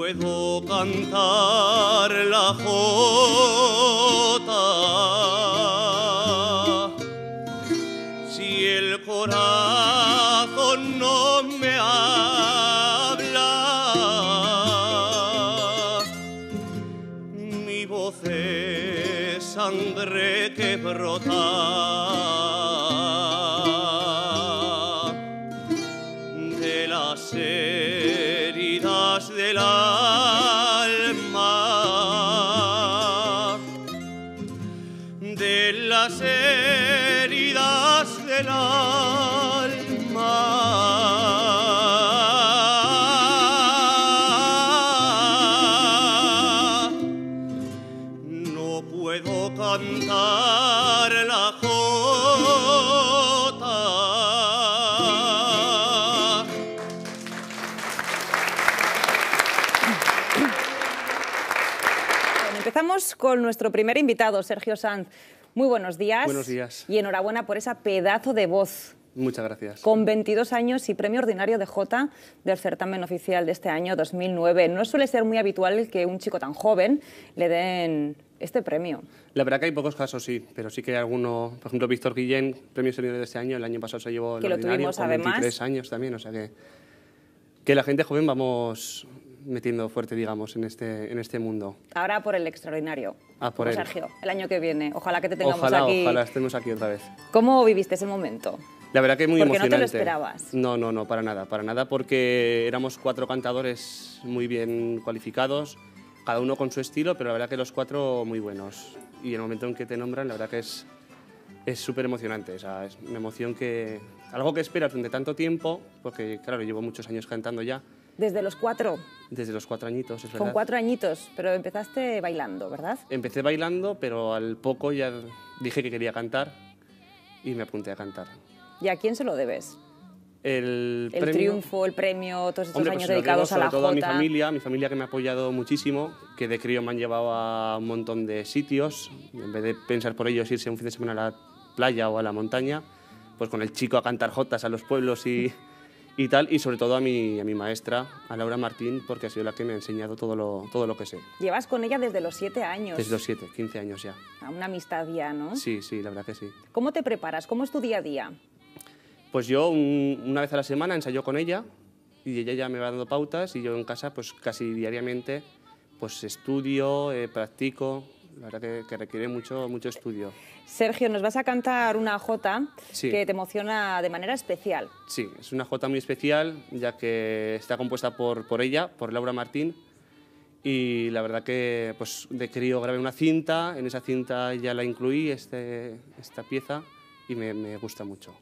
puedo cantar la jota si el corazón no me habla. Mi voz es sangre que brota de las heridas del alma, de las heridas del alma. No puedo cantar la jota. Empezamos con nuestro primer invitado, Sergio Sanz. Muy buenos días. Buenos días. Y enhorabuena por esa pedazo de voz. Muchas gracias. Con 22 años y premio ordinario de Jota del certamen oficial de este año 2009. No suele ser muy habitual que un chico tan joven le den este premio. La verdad que hay pocos casos, sí, pero sí que hay alguno. Por ejemplo, Víctor Guillén, premio senior de este año, el año pasado se llevó el Que lo ordinario tuvimos, con además. 23 años también, o sea que la gente joven vamos metiendo fuerte, digamos, en este mundo. Ahora por el extraordinario. Por él. Sergio, el año que viene. Ojalá que te tengamos aquí. Ojalá estemos aquí otra vez. ¿Cómo viviste ese momento? La verdad que muy Porque emocionante. no te lo esperabas. No, para nada, porque éramos 4 cantadores muy bien cualificados, cada uno con su estilo, pero la verdad que los 4 muy buenos. Y el momento en que te nombran, la verdad que es súper emocionante, o sea, es una emoción algo que esperas durante tanto tiempo, porque claro, llevo muchos años cantando ya. Desde los 4. Desde los 4 añitos, es verdad. Con 4 añitos, pero empezaste bailando, ¿verdad? Empecé bailando, pero al poco ya dije que quería cantar y me apunté a cantar. ¿Y a quién se lo debes? El premio, triunfo, el premio, todos estos años se lo dedicados debo a la sobre todo jota. a mi familia que me ha apoyado muchísimo, que de crío me han llevado a un montón de sitios. En vez de pensar por ellos irse un fin de semana a la playa o a la montaña, pues con el chico a cantar jotas a los pueblos y tal, y sobre todo a mi maestra, a Laura Martín, porque ha sido la que me ha enseñado todo lo que sé. Llevas con ella desde los 7 años. Desde los 7, 15 años ya. Una amistad ya, ¿no? Sí, la verdad que sí. ¿Cómo te preparas? ¿Cómo es tu día a día? Pues yo una vez a la semana ensayo con ella y ella ya me va dando pautas y yo en casa pues casi diariamente pues estudio, practico, la verdad que requiere mucho estudio. Sergio, nos vas a cantar una jota que te emociona de manera especial. Sí, es una jota muy especial ya que está compuesta por ella, por Laura Martín, y la verdad que pues de crío grabé una cinta, en esa cinta ya la incluí esta pieza y me gusta mucho.